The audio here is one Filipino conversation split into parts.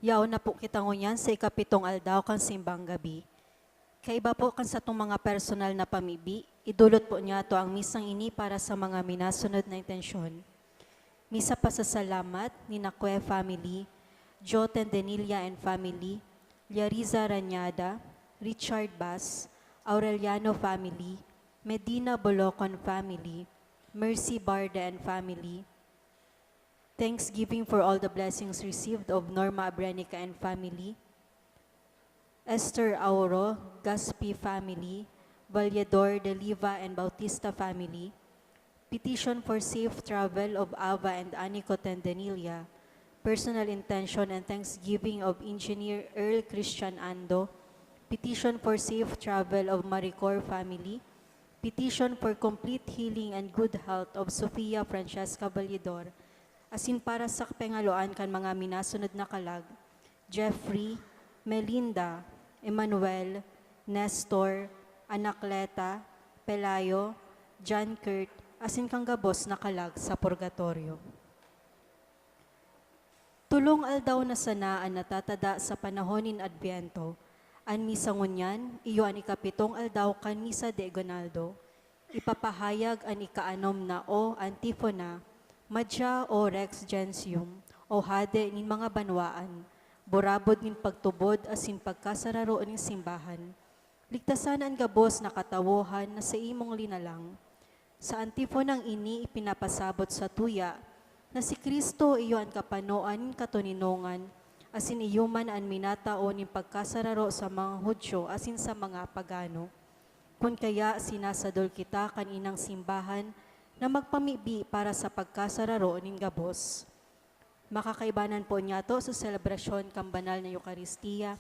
Yaw na po kita ngunyan sa ikapitong aldaw kan simbang gabi. Kaiba po kan sa itong mga personal na pamibi, idulot po niya to ang misang ini para sa mga minasunod na intensyon. Misa pasasalamat ni Nakwe family, Joe Tendenilla and family, Liariza Ranyada, Richard Bass, Aureliano family, Medina Bolocon family, Mercy Barda and family, thanksgiving for all the blessings received of Norma Abrenica and family, Esther Auro, Gaspi family, Vallador de Liva and Bautista family, petition for safe travel of Ava and Anico Tendenilla, personal intention and thanksgiving of Engineer Earl Christian Ando, petition for safe travel of Maricor family, petition for complete healing and good health of Sofia Francesca Vallador, asin para sa pengaloan kan mga minasunod na kalag, Jeffrey, Melinda, Emmanuel, Nestor, Anacleta, Pelayo, John Kurt, asin kang gabos na kalag sa purgatorio. Tulong aldaw na sanaan natatada sa panahonin Adbiento, an misa ngunyan, iyo an ikapitong aldaw kan misa de Gonaldo, ipapahayag an ikaanom na o antifona, madya o rex gentium, o hade nin mga banwaan, borabod nin pagtubod asin pagkasararo nin simbahan, ligtasan ang gabos na katawohan na sa imong linalang. Sa antifonang ini ipinapasabot sa tuya, na si Kristo iyo ang kapanoan katuninongan, asin iyo man ang minatao nin pagkasararo sa mga Hudyo asin sa mga pagano. Kun kaya sinasadol kita kaninang simbahan, na magpamibi para sa pagkasararo ning gabos. Makakaibanan po niya to sa selebrasyon kang banal na Eucharistia,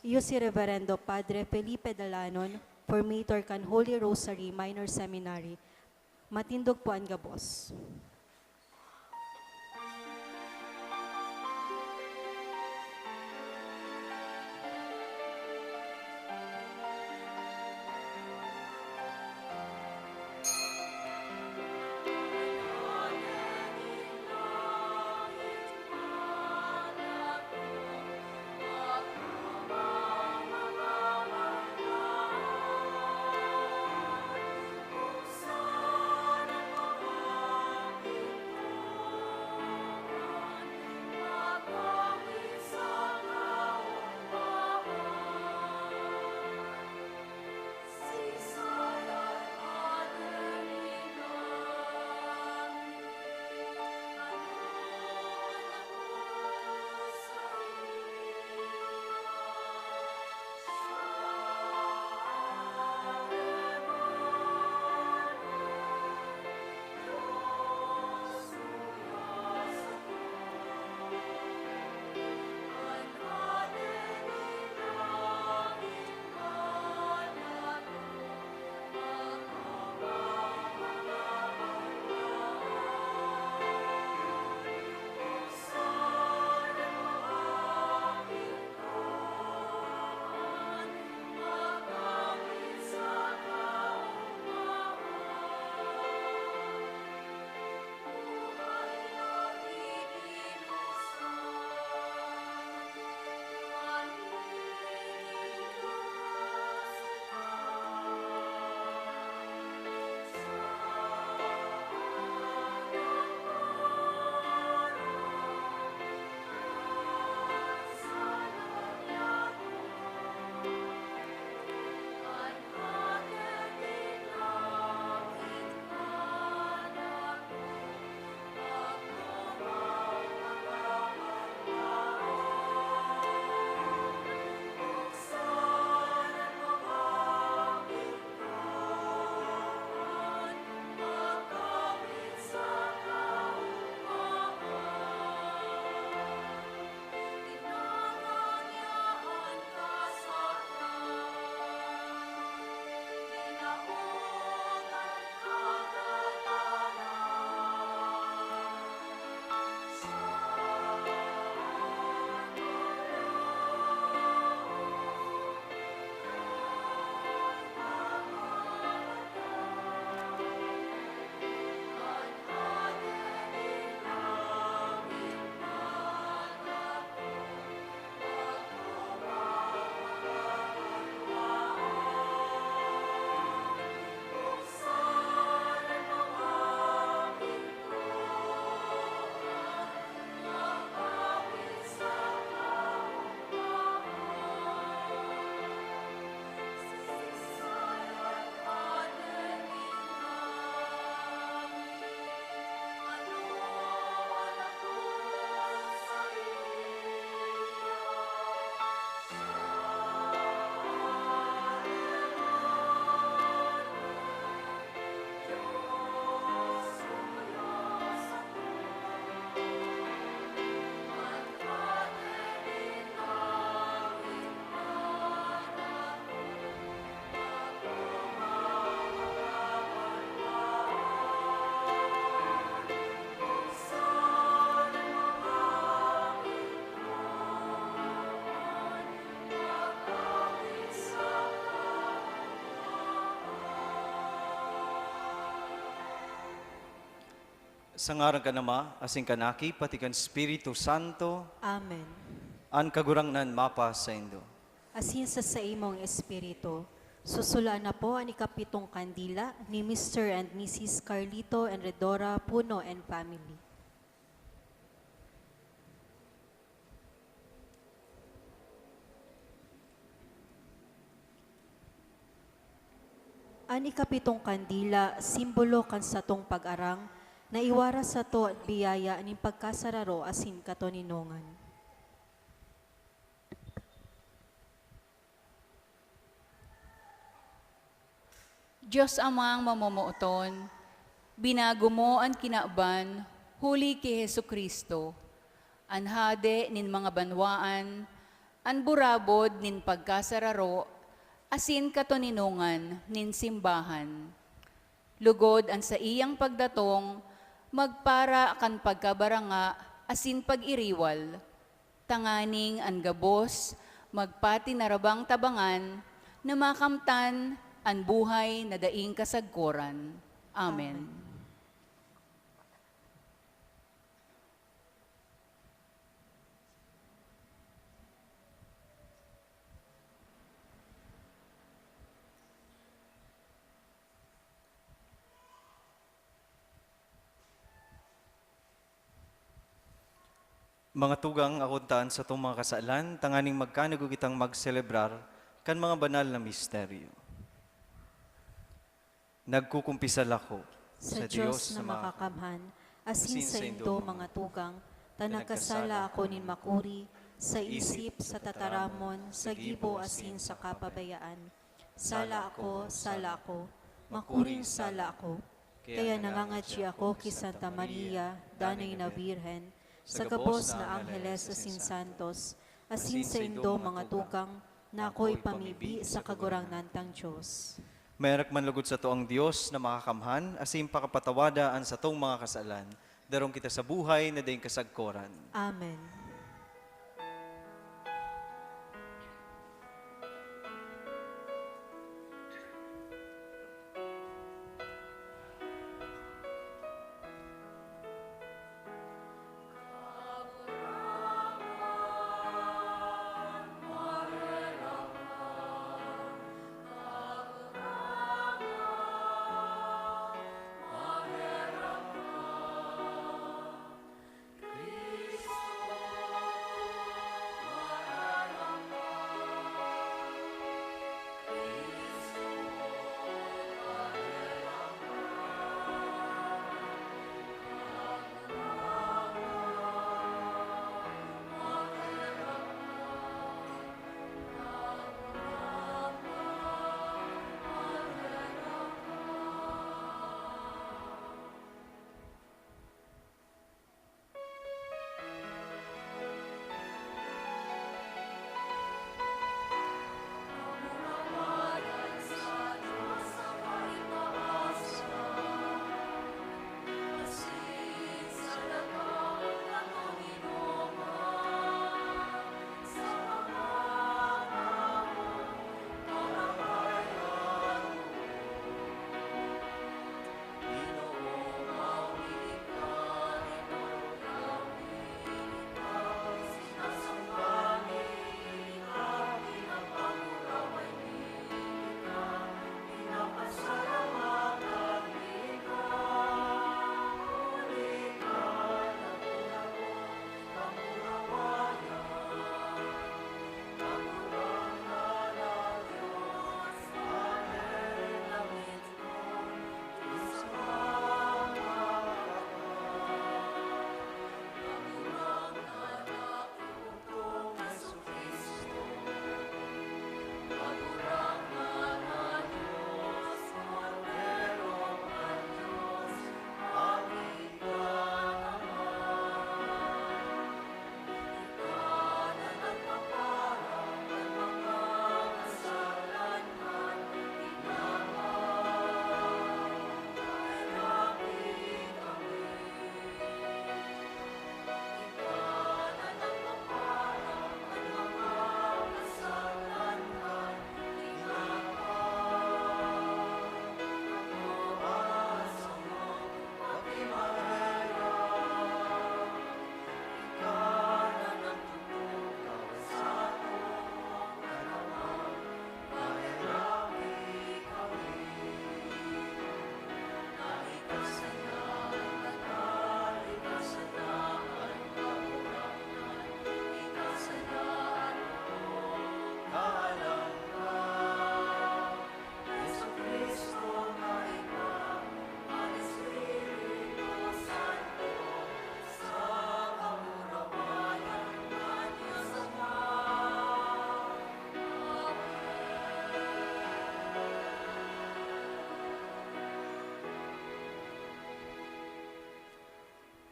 iyo si Reverendo Padre Felipe Dalanon, formator kan Holy Rosary Minor Seminary. Matindog po ang gabos. Sa ngaran ka nama, asing kanaki, pati kan Espiritu Santo, Amen. an kagurangnan mapa sa Indo. Asin sa imong espiritu, susulaan na po ang ikapitong kandila ni Mr. and Mrs. Carlito and Redora Puno and family. Ang ikapitong kandila, simbolo kan satong pag-arang, na iwara sa to at biyaya ni pagkasararo asin katoninongan. Diyos amang mamumuoton, binago mo ang kinauban, huli kay Hesu Kristo, anhade nin mga banwaan, an burabod nin pagkasararo, asin katoninungan nin simbahan. Lugod an sa iyang pagdatong, magpara kan pagkabaranga, asin pag-iriwal. Tanganing an gabos, magpati narabang tabangan, na makamtan an buhay na daing kasagkuran. Amen. Mga tugang akuntaan sa itong mga kasalan, tanganing magkanago kitang magselebrar kan mga banal na misteryo. Nagkukumpisal ako Sa Diyos na makakamhan, asin sa indo mga tugang, tanagkasala ako nin makuri, sa isip, sa tataramon, sa gibo asin sa kapabayaan. Sala ako, makuring sala ako. Kaya nangangatsi ako kay Santa Maria, danay na Birhen, sa gabos na Angeles asin Santos, asin sa indo mga tugang, na ako'y pamibi sa kagurangnan tang Diyos. Mayroon man lugod sa to ang Diyos na makakamhan, asim pakapatawadaan sa tong mga kasalan. Darong kita sa buhay na daing kasagkoran. Amen.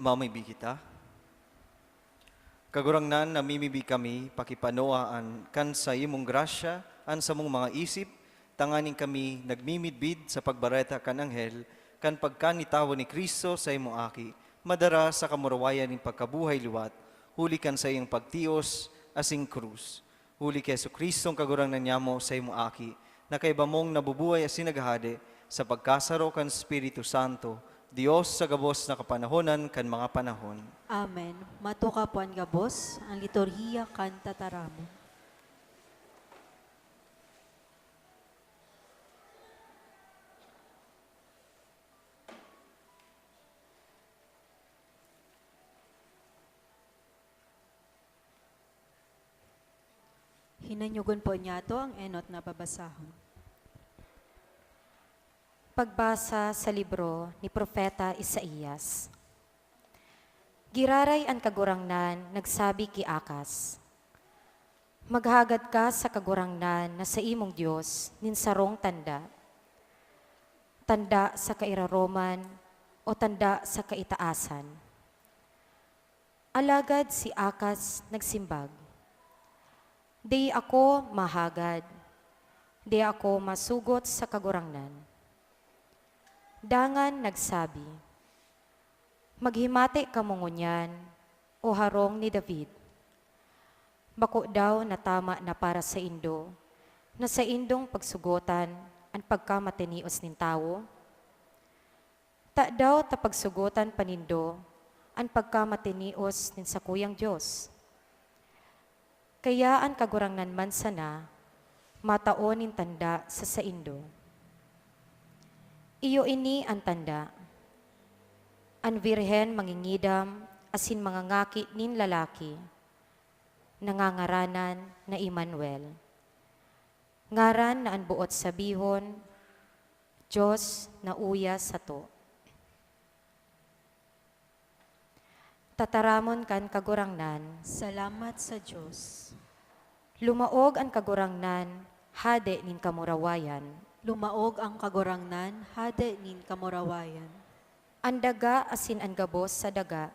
Mamibi kita. Kagurangnan namimibi kami, pakipanoaan kan sa imong grasya, an sa mong mga isip, tanganing kami nagmimidbid sa pagbareta kan anghel, kan pagkanitawa ni Kristo sa imong aki, madara sa kamurawayan ng pagkabuhay liwat, huli kan sa iyong pagtios, asing krus. Huli kay Jesucristo ang kagurangnan niya mo sa imong aki, na kay bamong nabubuhay asin naghahade, sa pagkasaro kan Espiritu Santo, Dios sa gabos na kapanahonan kan mga panahon. Amen. Matuka po ang gabos, ang liturhiya kan tataramon. Hinanyugon po niya to ang enot na babasahon. Pagbasa sa libro ni Propeta Isaías. Giraray ang kagurangnan, nagsabi ki Akas. Maghagad ka sa kagurangnan na sa imong Diyos, ninsarong tanda. Tanda sa kairaroman o tanda sa kaitaasan. Alagad si Akas nagsimbag. Di ako mahagad, di ako masugot sa kagurangnan. Dangan nagsabi, maghimate ka mo ngunyan, o harong ni David. Bako daw na tama na para sa indo, na sa indong pagsugutan ang pagkamatinios nin tao. Ta daw ta pagsugutan panindo, ang pagkamatinios nin sakuyang Diyos. Kaya ang kagurangnan man sana, mataonin tanda sa saindo. Iyo ini ang tanda. Ang birhen mangingidam, asin mga ngaki nin lalaki, nangangaranan na Emmanuel. Ngaran na ang buot sabihon, Diyos na uya sa to. Tataramon kan kagurangnan, Salamat sa Diyos. lumaog ang kagurangnan, hade nin kamurawayan. Lumaog ang kagurangnan, hade nin kamurawayan. Ang daga asin ang gabos sa daga,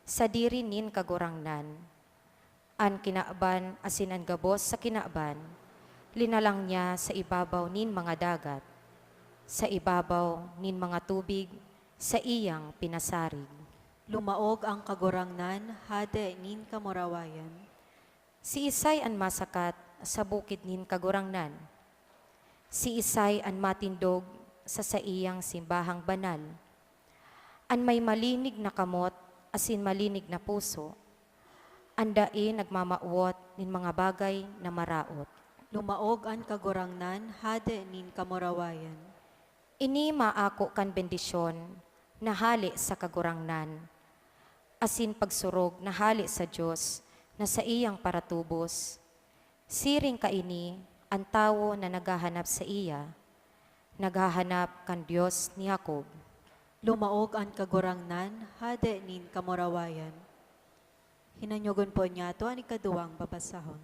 sa diri nin kagurangnan. Ang kinaaban asin ang gabos sa kinaaban, linalang niya sa ibabaw nin mga dagat, sa ibabaw nin mga tubig, sa iyang pinasarig. Lumaog ang kagurangnan, hade nin kamurawayan. Si Isay ang masakat sa bukid nin kagurangnan. Si Isay ang matindog sa iyang simbahang banal. An may malinig na kamot, asin malinig na puso. Andain nagmamauwot nin mga bagay na maraot. Lumaog ang kagurangnan, hade nin kamurawayan. Ini maako kan bendisyon, na hali sa kagurangnan. Asin pagsurog na hali sa Diyos, na sa iyang paratubos. Siring ka ini, ang tao na naghahanap sa iya, naghahanap kan Diyos ni Jacob. Lumaog ang kagurangnan, hade nin kamurawayan. Hinanyugon po niya to ang ikaduwang babasahon.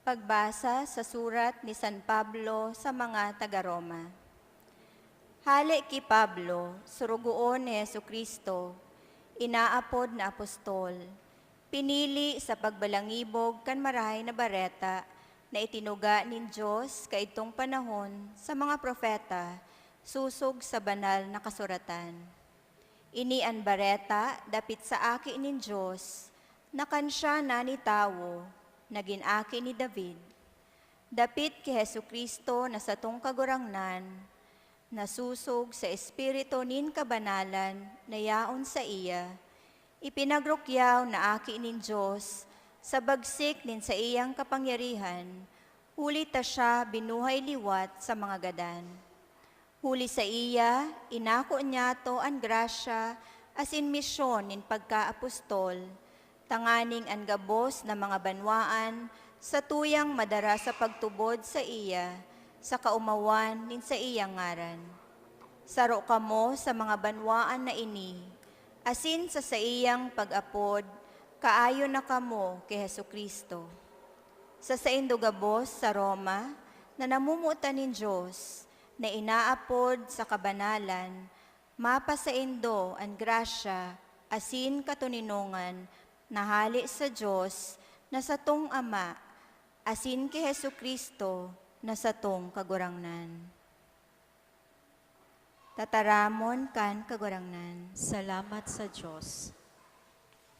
Pagbasa sa surat ni San Pablo sa mga taga-Roma. Hali ki Pablo, surugoon ni Jesucristo, inaapod na apostol, pinili sa pagbalangibog kan marahay na bareta na itinuga nin Diyos kaitong panahon sa mga propeta, susog sa banal na kasuratan. Ini an bareta dapit sa aki nin Diyos, na kansya na ni tawo, naging aki ni David. Dapit ki Jesucristo na sa tong kagurangnan, nasusog sa espiritu nin kabanalan na yaon sa iya, ipinagrukyaw na aki nin Diyos sa bagsik nin sa iyang kapangyarihan, huli ta siya binuhay liwat sa mga gadan. Huli sa iya, inako niya to ang grasya as in misyon nin pagkaapostol, tanganing ang gabos na mga banwaan sa tuyang madara sa pagtubod sa iya, sa kaumawan nin sa iyang ngaran. Saro kamo sa mga banwaan na ini, asin sa iyang pag-apod, kaayo na kamo kay Jesucristo. Sa saindo gabos sa Roma, na namumutan nin Diyos, na inaapod sa kabanalan, mapasaindo ang grasya, asin katuninungan, nahali sa Diyos, na satong Ama, asin ki Hesukristo, na satong kagurangnan. Tataramon kan kagurangnan. Salamat sa Diyos.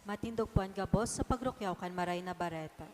Matindog po ang gabos sa pagrukyaw kan Maray na Bareta.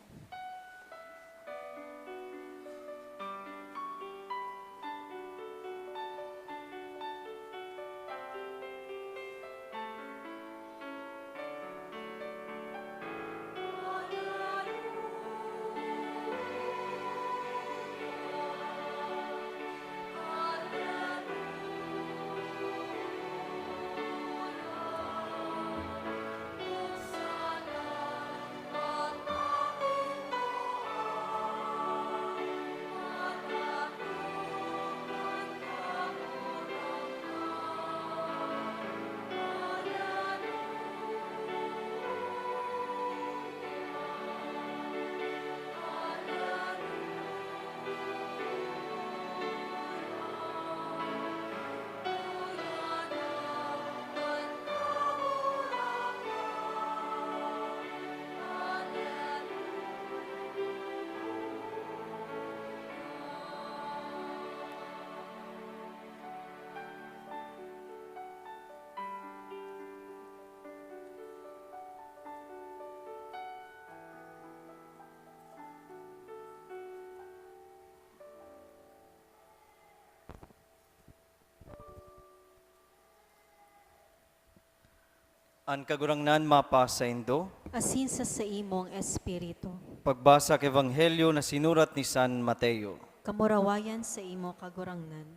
An kagurangnan mapasaindo, Asin sa imong espiritu. pagbasa k Ebanghelyo na sinurat ni San Mateo. Kamurawayan sa imo kagurangnan.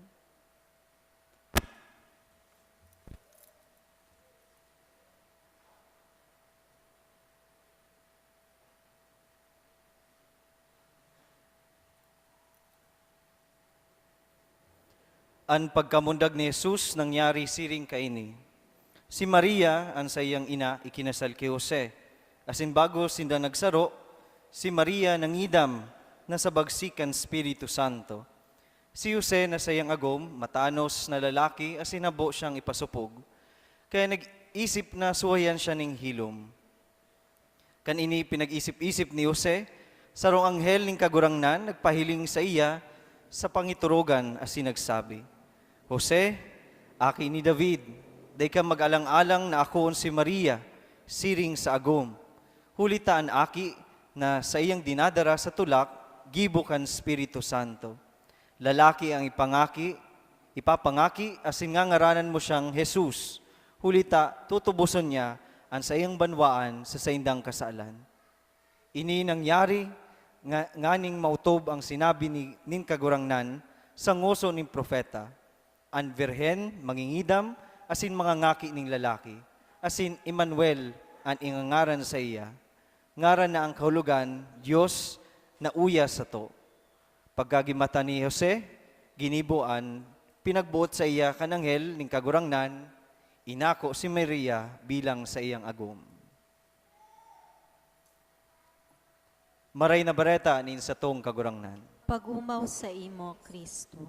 An pagkamundag ni Jesus nangyari siring kaini. Si Maria, ang sa iyang ina, ikinasal kay Jose. Asin bago sinda nagsaro, si Maria nangidam na sa bagsikan Espiritu Santo. Si Jose na sa iyang agom, matanos na lalaki, asin nabo siyang ipasupog. Kaya nag-isip na suwayan siya ning hilom. Kanini pinag-isip-isip ni Jose, sarong anghel ning kagurangnan, nagpahiling sa iya sa pangiturogan, asin nagsabi, Jose, aki ni David, day ka mag-alang-alang na akoon si Maria, siring sa agom. Hulitaan aki na sa iyang dinadara sa tulak, gibo kan Espiritu Santo. Lalaki ang ipapangaki, asin nga ngaranan mo siyang Jesus. Hulita, tutubuson niya ang sa iyang banwaan sa saindang kasalan. Ini nangyari, nganing mautob ang sinabi nin kagurangnan sa ngoso ning propeta. An virhen, mangingidam, asin mga ngaki ning lalaki. Asin Emmanuel, ang ingangaran sa iya. Ngaran na ang kahulugan, Diyos na uya sa to. Pagkagimata ni Jose, ginibuan, pinagbuot sa iya kananghel ning kagurangnan, inako si Maria bilang sa iyang agom. Maray na Bareta nin sa tong kagurangnan. Pag-umaw sa imo, Kristo.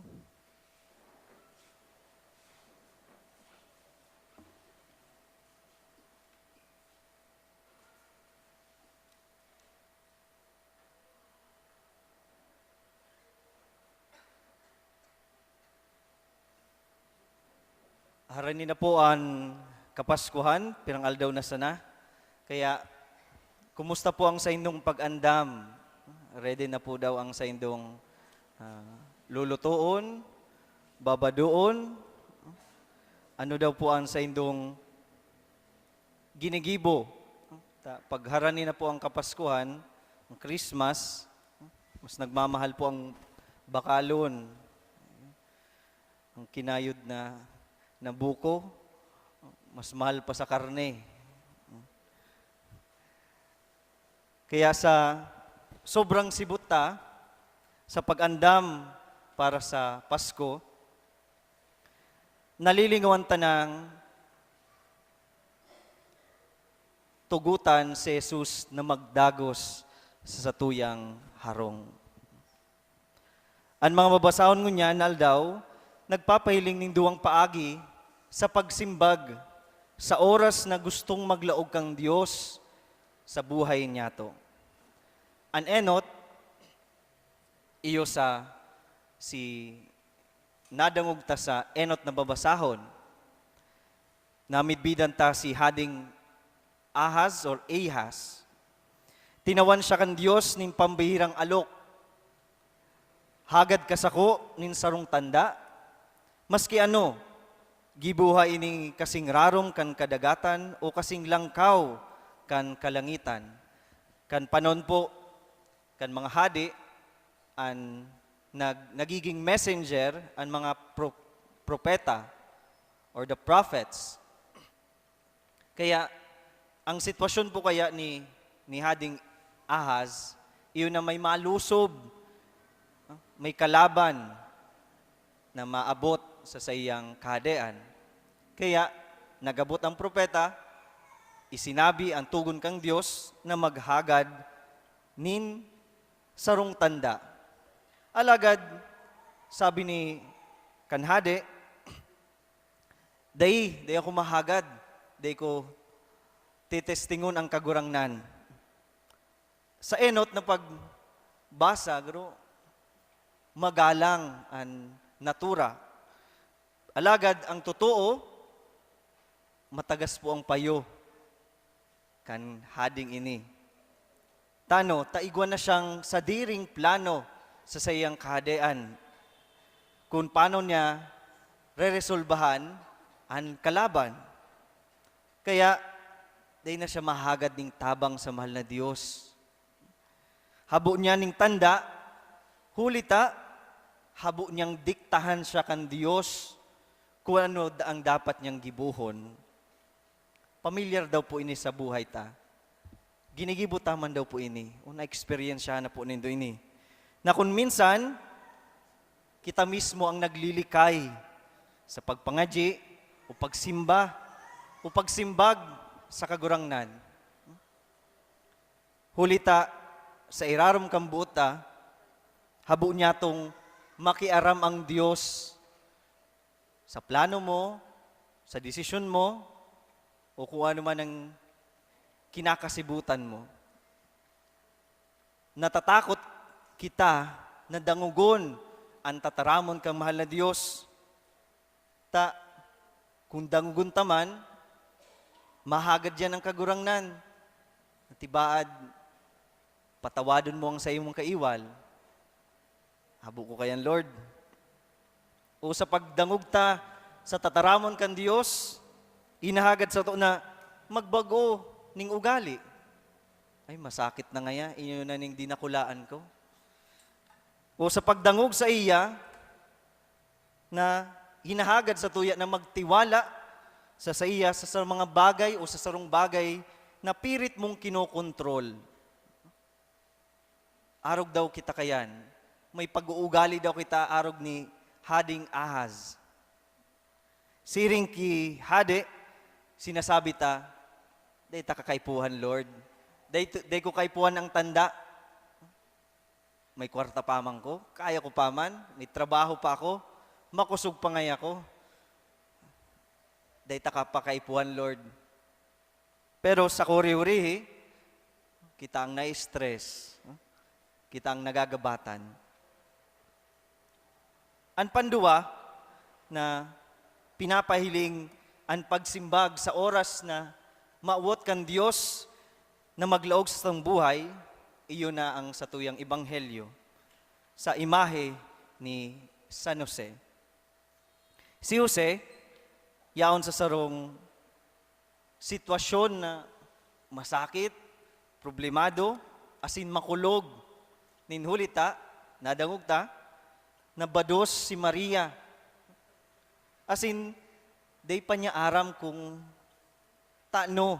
Harani na po ang Kapaskuhan, pirang aldaw na sana. Kaya, kumusta po ang sa indong pag-andam? Ready na po daw ang sa indong lulutuon, babadoon. Ano daw po ang sa indong ginigibo? Pagharani na po ang Kapaskuhan, ang Christmas, mas nagmamahal po ang bakalon, ang kinayod na buko, mas mahal pa sa karne. Kaya sa sobrang sibuta, sa pag-andam para sa Pasko, nalilingawan tanang tugutan si Jesus na magdagos sa satuyang harong. Ang mga mabasahon ngunya naldaw, nagpapahiling ning duwang paagi sa pagsimbag sa oras na gustong maglaog kang Dios sa buhay niya to. An enot, iyo sa si nadangog ta sa enot na babasahon. Namidbidan ta si Hading Ahaz or Ahaz. Tinawan siya kan Dios nin pambihirang alok. Hagad kasako nin sarong tanda. Maski ano, gibuhay ini kasing rarom kan kadagatan o kasing langkaw kan kalangitan. Kan panon po, kan mga hadi, an nagiging messenger, ang mga propeta or the prophets. Kaya, ang sitwasyon po kaya ni Hading Ahaz, iyon na may malusob, may kalaban na maabot sa sayang kahadean. Kaya, nagabot ang propeta, isinabi ang tugon kang Diyos na maghagad nin sarong tanda. Alagad, sabi ni Kanhade, day ako mahagad, day ko titestingon ang kagurangnan. Sa enot na pagbasa, magalang ang natura. Alagad, ang totoo, matagas po ang payo kan hading ini. Tano, taigwan na siyang sadiring plano sa sayang kahadean kung paano niya reresolbahan ang kalaban. Kaya, day na siya mahagad ning tabang sa mahal na Diyos. Habo niya ning tanda, hulita, habo niyang diktahan siya kan Diyos kung ano ang dapat niyang gibuhon. Pamilyar daw po ini sa buhay ta. Ginigibutaman daw po ini. O na-experience siya na po nindo ini. Na kung minsan, kita mismo ang naglilikay sa pagpangadyi o pagsimba o pagsimbag sa kagurangnan. Hulita, sa irarom kang buta, habo niya tong makiaram ang Diyos sa plano mo, sa desisyon mo, o kung ano man ang kinakasibutan mo. Natatakot kita na dangugon ang tataramon kang mahal na Diyos. Kung dangugon taman, mahagad yan ang kagurangnan. Tibaad, patawadon mo ang sa imong kaiwal. Habo ko kayan, Lord. O sa pagdangog ta sa tataramon kan Diyos, inahagad sa to na magbago ning ugali. Ay, masakit na ngaya, inyo na ning dinakulaan ko. O sa pagdangog sa iya, na hinahagad sa tuya na magtiwala sa iya sa mga bagay o sa sarong bagay na pirit mong kinokontrol. Arog daw kita kayan. May pag-uugali daw kita arog ni Hading Ahaz. Siring ki Hade, sinasabi ta, day ta kakaipuhan, Lord. Day ko kaipuhan ang tanda. May kwarta paman ko, kaya ko paman, may trabaho pa ako, makusog pa ngay ako. Day ta kapakaipuhan, Lord. Pero sa kuri-uri, kita ang na-stress. Kita ang nagagabatan. Ang pandua na pinapahiling ang pagsimbag sa oras na mauwot kan Diyos na maglaog sa tang buhay, iyon na ang satuyang ebanghelyo sa imahe ni San Jose. Si Jose, yaon sa sarong sitwasyon na masakit, problemado, asin makulog, ninhulita, nadangog ta, nabados si Maria. Asin, day pa niya aram kung tano.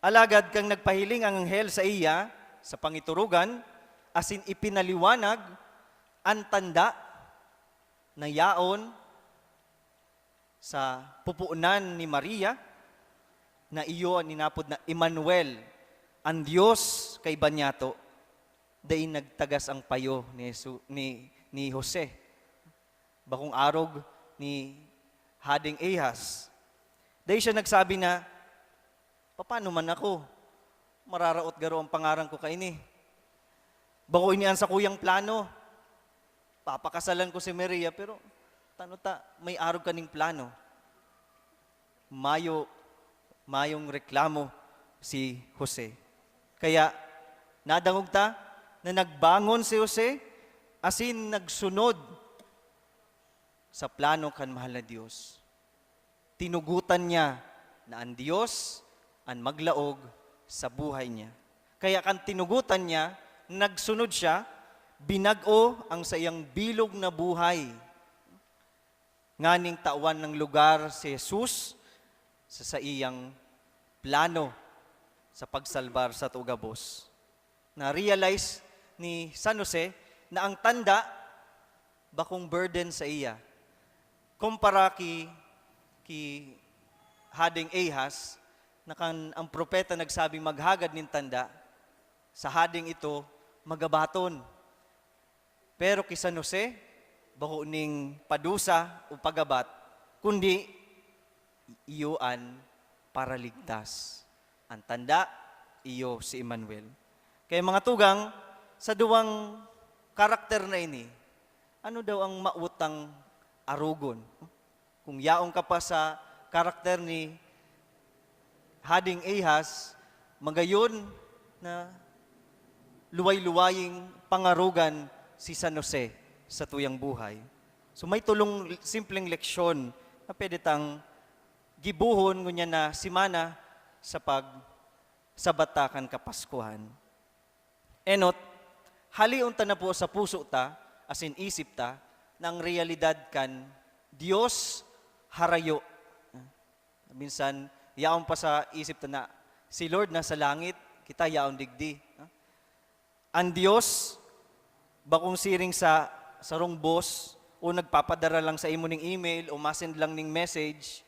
Alagad kang nagpahiling ang anghel sa iya, sa pangiturugan, asin ipinaliwanag ang tanda na yaon sa pupuunan ni Maria, na iyo ninapod na Emmanuel, ang Diyos kay banyato. Day nagtagas ang payo ni Jose. Bakong arog ni Hading Ahaz. Day siya nagsabi na, paano man ako? Mararaot garo ang pangarang ko kaini. Bako inian sa kuyang plano. Papakasalan ko si Maria, pero may arog kaning plano. Mayong reklamo si Jose. Kaya, nadangog ta na nagbangon si Jose, asin nagsunod sa plano kan mahal na Diyos. Tinugutan niya na ang Diyos ang maglaog sa buhay niya. Kaya kan tinugutan niya, nagsunod siya, binag-o ang sa iyang bilog na buhay. Nganing tawan ng lugar si Jesus sa iyang plano sa pagsalbar sa tugabos. Na-realize ni San Jose na ang tanda bakong burden sa iya. Kumpara ki Hading Ahaz, na ang propeta nagsabing maghagad nin tanda, sa hading ito magabaton. Pero ki San Jose, bako ning padusa o pagabat, kundi iyoan para ligtas. Ang tanda, iyo si Emmanuel. Kaya mga tugang, sa duwang karakter na ini, ano daw ang mautang arugon? Kung yaong ka pa sa karakter ni Hading Ahaz, magayon na luway-luwaying pangarugan si San Jose sa tuyang buhay. So may tulong simpleng leksyon na pwede tang gibuhon ngunya na simana sa sabbatakan kapaskuhan. Enot, haliun ta na po sa puso ta, asin isip ta, ng realidad kan Diyos harayo. Minsan, yaon pa sa isip ta na, si Lord nasa langit, kita yaon digdi. Ang Diyos, bakong siring sa sarong boss, o nagpapadara lang sa imo ning email, o masend lang ning message,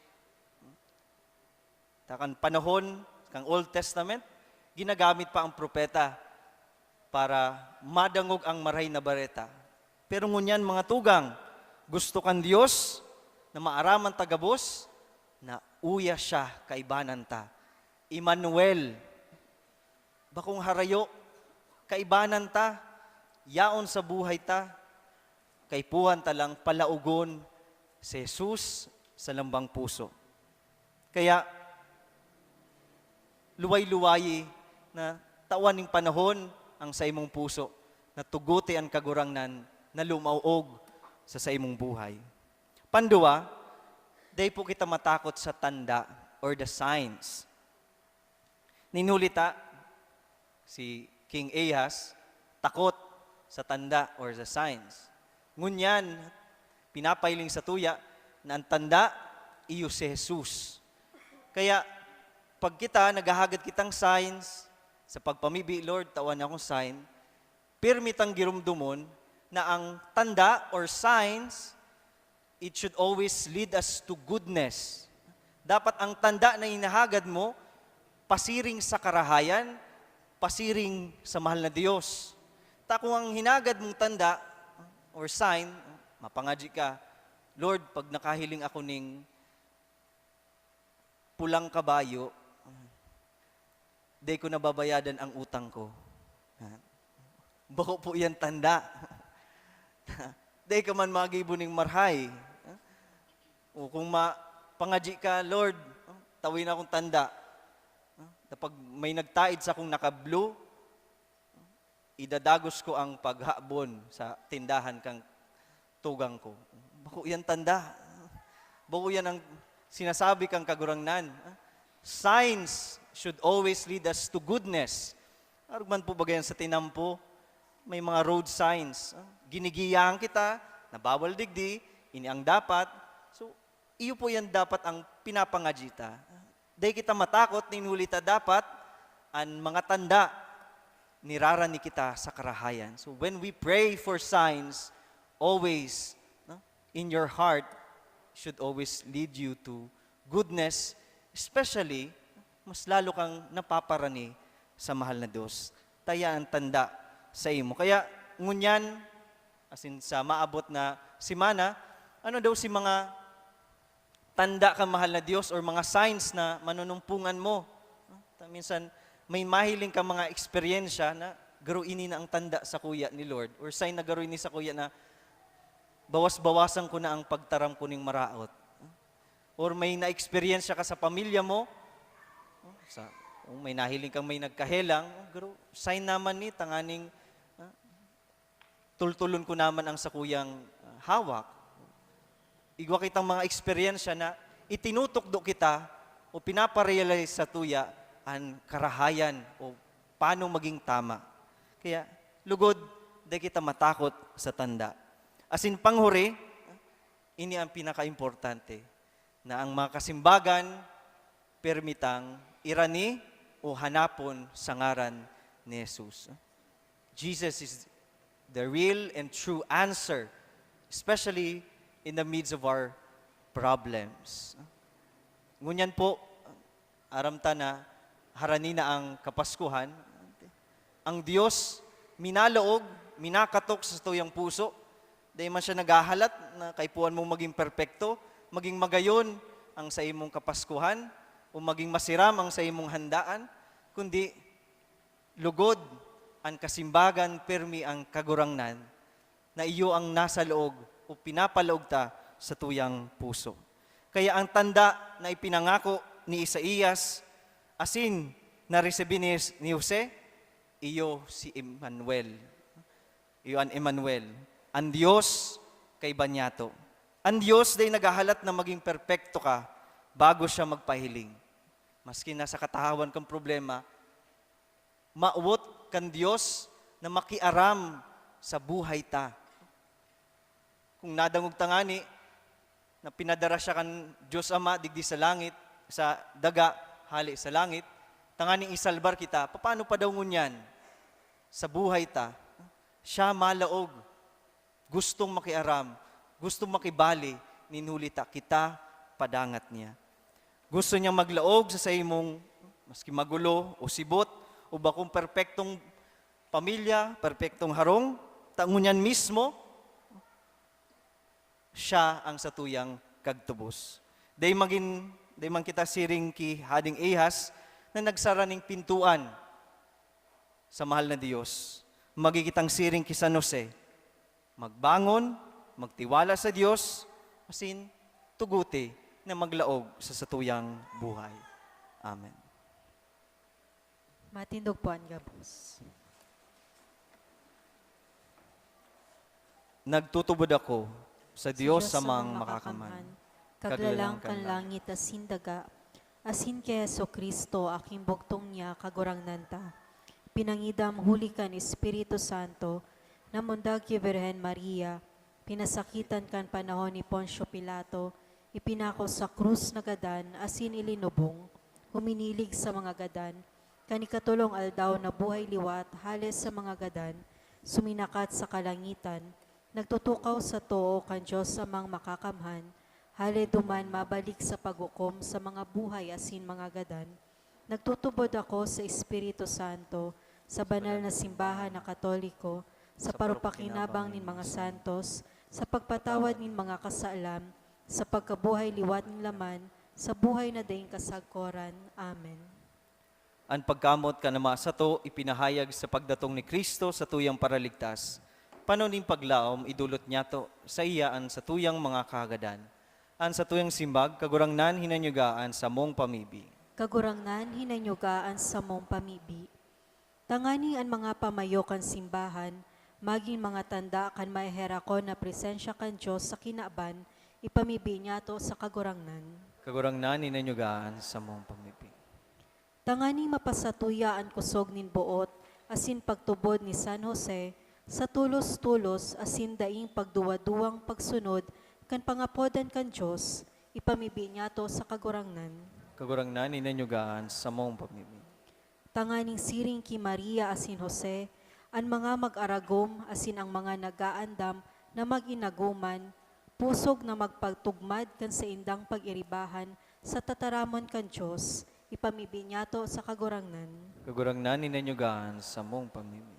takan panahon, kang Old Testament, ginagamit pa ang propeta para madangog ang maray na bareta. Pero ngunyan mga tugang, gusto kan Diyos na maaraman tagabos, na uya siya kaibanan ta. Emmanuel, bakong harayo, kaibanan ta, yaon sa buhay ta, kaipuhan ta lang palaugon si Jesus sa lambang puso. Kaya, luway-luwayi na tawan ning panahon ang sa imong puso, na tuguti ang kagurangnan na lumauog sa imong buhay. Pandua, day po kita matakot sa tanda or the signs. Ninulita si King Ahaz, takot sa tanda or the signs. Ngunyan, pinapailing sa tuya na ang tanda, iyo si Jesus. Kaya, pag kita, naghahagad kitang signs, sa pagpamibi, Lord, tawan akong sign, pirmitang girumdumon na ang tanda or signs, it should always lead us to goodness. Dapat ang tanda na inahagad mo, pasiring sa karahayan, pasiring sa mahal na Diyos. Kung ang hinagad mong tanda or sign, mapangadji ka, Lord, pag nakahiling ako ning pulang kabayo, di ko nababayadan ang utang ko. Bako po yan tanda. Di ka man magibuning marhay. O kung pangadji ka, Lord, tawin akong tanda. Kapag may nagtaid sa akong naka-blue, idadagos ko ang paghabon sa tindahan kang tugang ko. Bako yan tanda. Bako yan ang sinasabi kang kagurangnan. Signs should always lead us to goodness. Arugman po bagayan sa tinampo, may mga road signs. Ginigiyang kita, nabawal digdi, ini ang dapat. So, iyo po yan dapat ang pinapangajita. Dahil kita matakot, ninulita dapat, ang mga tanda, nirarani kita sa karahayan. So, when we pray for signs, always, in your heart, should always lead you to goodness, especially, mas lalo kang napaparani sa mahal na Diyos. Taya ang tanda sa imo. Kaya ngunyan, asin sa maabot na simana, ano daw si mga tanda ka mahal na Diyos or mga signs na manunumpungan mo. Minsan, may mahiling ka mga eksperyensya na garuini na ang tanda sa kuya ni Lord or sign na garuini sa kuya na bawas-bawasan ko na ang pagtaram ko ning maraot. Or may na-experience ka sa pamilya mo, may nahiling kang may nagkahelang, garo, sign naman ni, tanganing tultulon ko naman ang sakuyang hawak. Igwa kitang mga experience na itinutukdo kita o pinaparealize sa tuya ang karahayan o paano maging tama. Kaya, lugod, di kita matakot sa tanda. Asin panghuri, ini ang pinaka-importante, na ang mga kasimbagan, permitang irani o hanapon sa ngaran ni Jesus. Jesus is the real and true answer, especially in the midst of our problems. Ngunyan po, aramta na harani na ang Kapaskuhan. Ang Diyos minalaog, minakatok sa tuyang puso. Dahil man siya naghahalat na kaipuan mong maging perpekto, maging magayon ang sa imong Kapaskuhan, o maging masiram ang sa imong handaan, kundi lugod ang kasimbagan, permi ang kagurangnan, na iyo ang nasa loob o pinapalaog ta sa tuyang puso. Kaya ang tanda na ipinangako ni Isaías, asin na resibi ni Jose, iyo si Emmanuel. Iyo ang Emmanuel. Ang Diyos kay banyato. Ang Diyos day naghahalat na maging perpekto ka bago siya magpahiling. Maski nasa katahawan kang problema, mauwot kan Diyos na makiaram sa buhay ta. Kung nadangog tangani, na pinadara siya kan Diyos Ama, digdi sa langit, sa daga, hali sa langit, tanganing isalbar kita, paano pa daw ngunyan? Sa buhay ta, siya malaog, gustong makiaram, gustong makibali, ninulita kita, padangat niya. Gusto niyang maglaog sa imong, maski magulo o sibot, o bakong perpektong pamilya, perpektong harong, tangunyan mismo, siya ang satuyang kagtubos. Day man kita siring ki Hading Ahaz na nagsaraning pintuan sa mahal na Diyos. Magigitang siring ki San Jose. Magbangon, magtiwala sa Diyos, asin tuguti na maglaog sa satuyang buhay. Amen. Matindog po ang gabos. Nagtutubod ako sa Diyos sa mga makakaman. Kaglalang kan langit asin daga, asin kay Heso Kristo aking bugtong niya kagurangnan ta. Pinangidam huli kan Espiritu Santo, namundag ki Birhen Maria, pinasakitan kan panahon ni Poncio Pilato, ipinako sa krus na gadan, asin ilinubong, huminilig sa mga gadan, kanikatulong aldaw na buhay liwat, halis sa mga gadan, suminakat sa kalangitan, nagtutukaw sa too kan Diyos amang makakamhan, hali duman mabalik sa paghukom sa mga buhay asin mga gadan, nagtutubod ako sa Espiritu Santo, sa banal na simbahan na Katoliko, sa parupakinabang nin mga santos, sa pagpatawad nin mga kasaalam, sa pagkabuhay liwat nin laman, sa buhay na daing kasagkoran. Amen. Ang pagkamot ka naman sa to, ipinahayag sa pagdatong ni Kristo sa tuyang paraligtas. Panoning paglaom, idulot niya to sa iyaan sa tuyang mga kagadan. An sa tuyang simbag, kagurangnan hinanyugaan sa mong pamibi. Kagurangnan hinanyugaan sa mong pamibi. Tangani ang mga pamayo kan simbahan, maging mga tanda kan maiherako na presensya kan Diyos sa kinaaban, ipamibi niya to sa kagurangnan. Kagurangnan hinanyugaan sa mong pamibi. Tangani mapasatuya ang kusog nin buot, asin pagtubod ni San Jose, sa tulos-tulos asin daing pagduwa-duwang pagsunod, kan pangapodan kan Diyos, ipamibi niya to sa kagurangnan. Kagurangnan hinanyugaan sa mong pamibi. Tanganing siring ki Maria asin Jose, ang mga mag-aragom asin ang mga nagaandam na mag-inaguman, pusog na magpagtugmad kan sa indang pag-iribahan sa tataramon kan Diyos, ipamibi niya to sa kagurangnan. Kagurangnan hinanyugaan sa mong pamibi.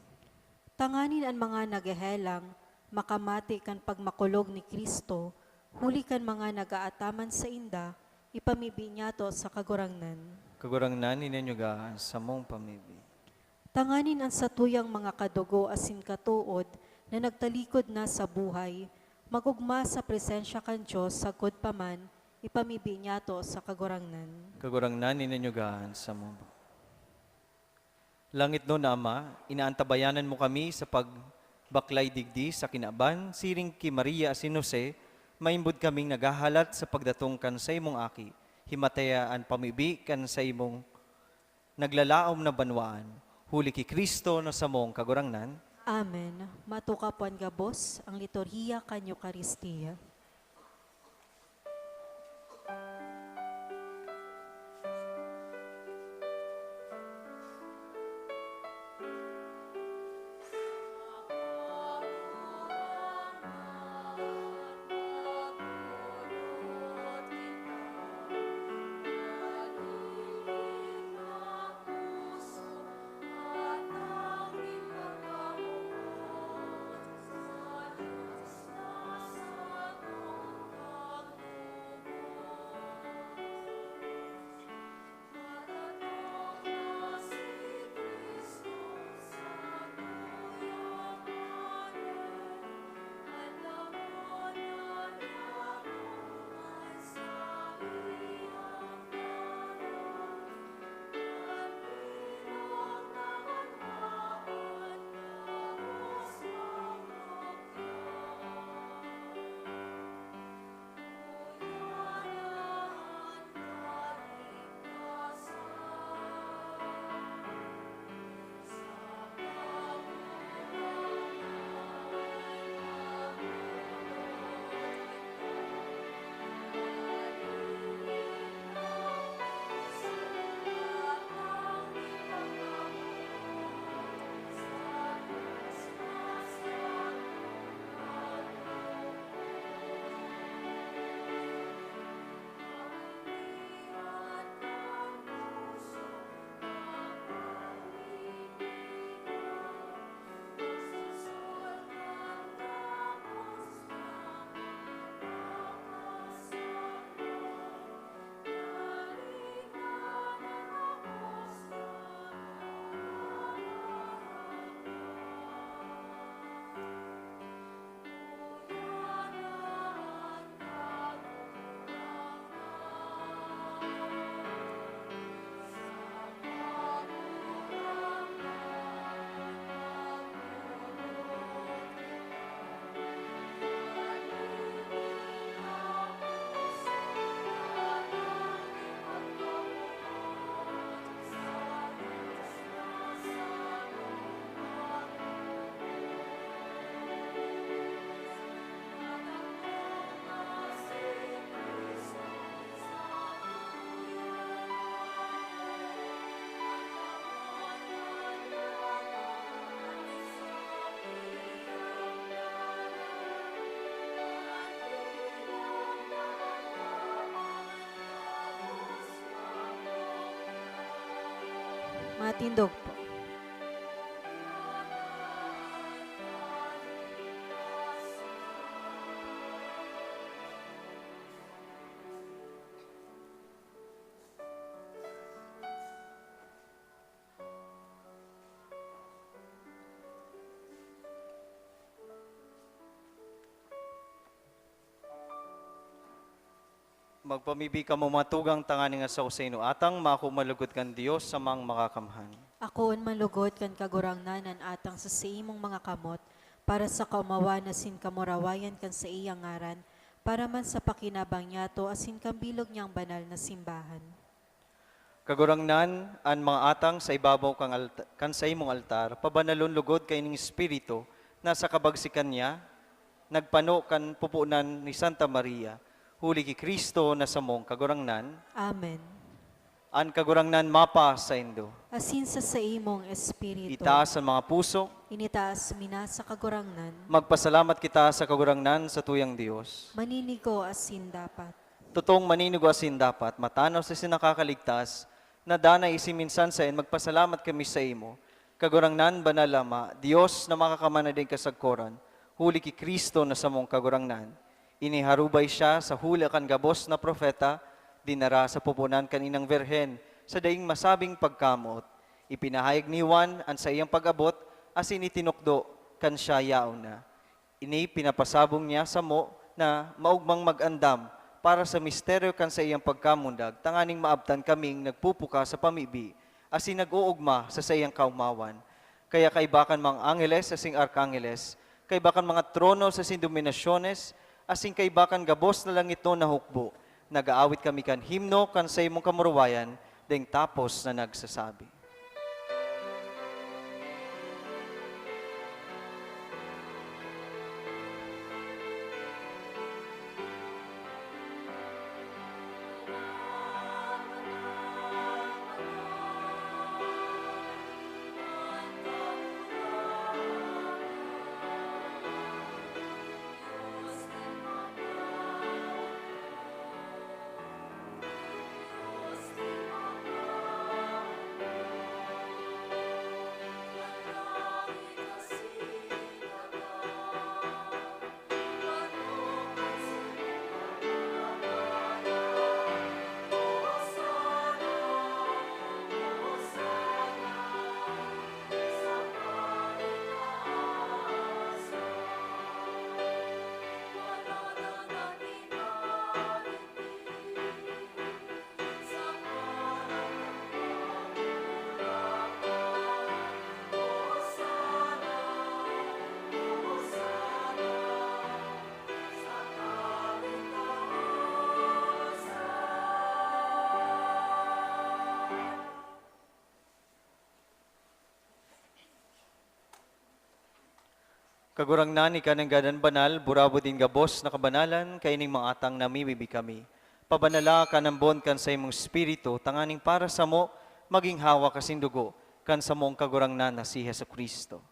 Tanganin ang mga nagahelang, makamati kan pagmakulog ni Kristo, huli kan mga nagaataman sa inda, ipamibi niya to sa kagurangnan. Kagurangnan ninyo ga sa mong pamibi. Tanganin ang satuyang mga kadugo asin katuod na nagtalikod na sa buhay, magugma sa presensya kan Diyos sagkod paman, ipamibi niya to sa kagurangnan. Kagurangnan ninyo ga sa mong. Langit no na Ama, inaantabayanan mo kami sa pagbaklay digdi sa kinaban, siring ki Maria asin Jose, maimbod kaming nagahalat sa pagdatong kan sa imong aki, himataya an pamibi kan sa imong naglalaom na banwaan, huli ki Kristo na sa mong kagurangnan. Amen. Matukapuan gabos ang liturhiya kan Eucharistia. Matindog po. Magpamibi ka mo matugang tangani nga sa useno atang makumalugod kan Dios sa mang makakamhan. Akoon malugod kan kagurangnanan atang sa imong mga kamot, para sa kaumawa na sin kamurawayan kan sa iyang ngaran, para man sa pakinabang niya to asin kambilog niyang banal na simbahan. Kagurangnan an mga atang sa ibabaw kan sa imong altar, pabanalon lugod kay ning Espiritu, nasa kabagsikan niya, nagpano kan pupunan ni Santa Maria, huli ki Kristo na sa mong kagurangnan, Amen. an kagurangnan mapa sa indo. Asin sa imong espiritu, Itaas ang mga puso, initaas mina sa kagurangnan, magpasalamat kita sa kagurangnan sa tuyang Dios. maninigo asin dapat. Totoong maninigasin dapat, matanaw sa sinakakaligtas, na danay isiminsan sa magpasalamat kami sa imo, Kagurangnan banal Ama, Dios na makakamana din kasagkoran, huli ki Kristo na samong kagurangnan. Iniharubay siya sa huli kan gabos na propeta, dinara sa pupunan kaninang berhen, sa daing masabing pagkamot. Ipinahayag ni Juan ang sa iyang pag-abot, asin itinukdo kan siya yaon na. Ini pinapasabong niya sa mo na maugmang mag-andam para sa misteryo kan sa iyang pagkamundag, tanganing maabtan kaming nagpupuka sa pamibi, asin nag-uugma sa iyang kaumawan. Kaya kaibakan mga angeles asing arkangeles, kaibakan mga trono sa dominasyones, asing kaibakan gabos na langit no na hukbo. Nag-aawit kami kan himno kan sa imong kamurwayan, deng tapos na nagsasabi. Kagurangnan ika ng ganan banal, burabo din gabos na kabanalan, kaining mga atang namibibi kami. Pabanala ka ng bon kan sa imong spirito, tanganing para sa mo, maging hawa kasindugo, kan sa mong kagurangnan na si Hesu Kristo.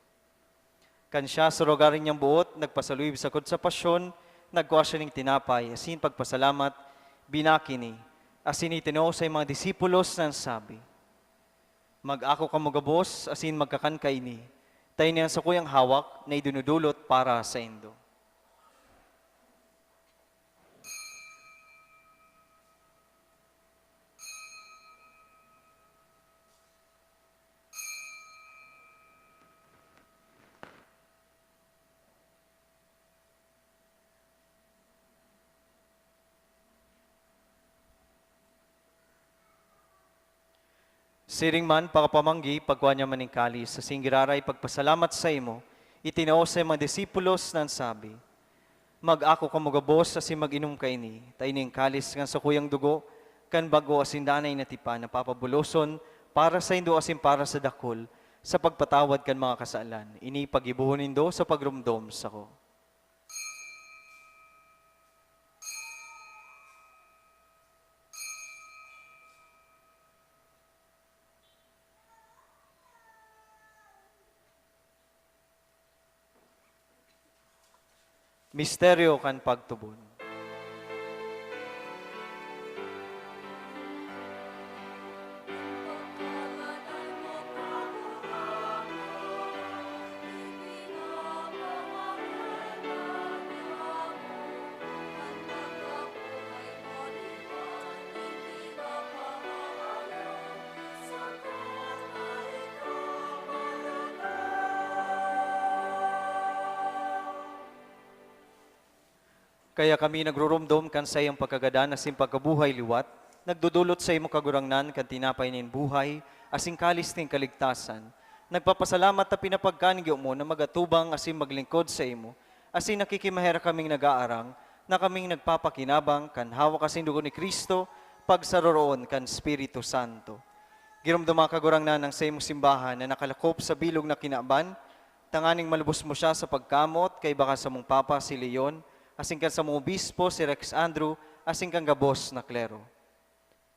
Kan siya surogarin niyang buot, nagpasaluyib sakod sa pasyon, nagkuha siya ng tinapay, asin pagpasalamat, binakini, asin itino sa mga disipulos ng sabi, mag-ako ka mo gabos, asin magkakan kaini, tayo niyan sa kuyang hawak na idunudulot para sa indo. Siring man, pakapamanggi, pagkuha niya maning kalis, sa singgiraray pagpasalamat sa imo, itinao sa mga disipulos nan sabi, mag-ako ka magabos, asin mag-inom ka ini, tayo ning kalis nga sa kuyang dugo, kan bago asin danay na tipa, na papabuloson, para sa indo asin para sa dakol, sa pagpatawad kan mga kasaalan, ini pagibuhon indo sa pagrumdom sa ko. Misteryo kan pagtubon. Kaya kami nagrurumdom kan sa iyong pagkagadan asin pagkabuhay liwat, nagdudulot sa imo kagurangnan kan tinapay nin buhay, asin kalis ning kaligtasan. Nagpapasalamat na pinapagkanigyo mo na magatubang asin maglingkod sa imo, asin nakikimahera kaming nag-aarang, na kaming nagpapakinabang kan hawak asin dugo ni Kristo, pagsaroroon kan Espiritu Santo. Girumduma kagurangnan ang sa imo simbahan na nakalakop sa bilog na kinaban, tanganing malubos mo siya sa pagkamot, kay baka sa mong papa si Leon, asing kan sa mga obispo si Rex Andrew, asing kang gabos na klero.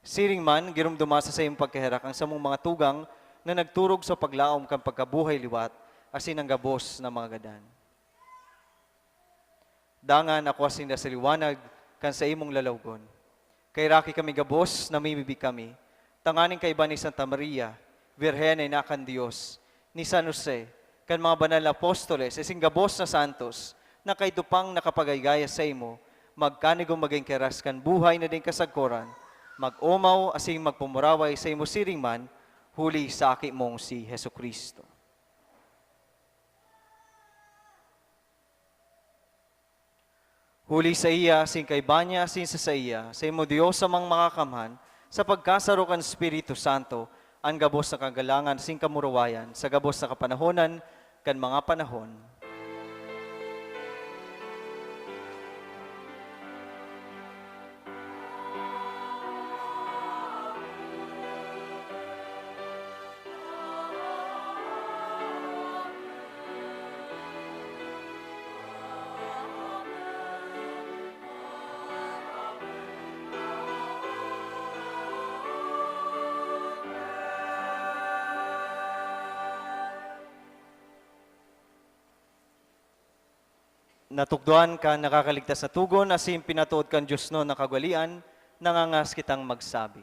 Siring man, girumdumasa sa iyong pagkaherak ang sa mong mga tugang na nagturog sa paglaom kang pagkabuhay liwat, asin ang gabos na mga gadan. Dangan ako asin na sa liwanag kan sa imong lalawgon. Kay raki kami gabos, namimibi kami. Tanganing kay ni Santa Maria, Virhen ay nakan Diyos. ni San Jose, kan mga banal na apostoles, ising gabos na santos, na kay dupang nakapagaygaya sa imo, magkanigong maging keras kan buhay na din kasagkoran, mag-umaw asing magpumuraway sa imo siring man, huli sa aki mong si Hesu Kristo. Huli sa iya, sing kay banya, sing sa iya, sa imo Diyos sa mga makakamhan, sa pagkasaro kan Espiritu Santo, ang gabos na kagalangan, sing kamurawayan, sa gabos na kapanahonan, kan mga panahon. Natukduan ka nakakaligtas na tugon, asim pinatuod kan Diyos no nakagwalian, nangangas kitang magsabi.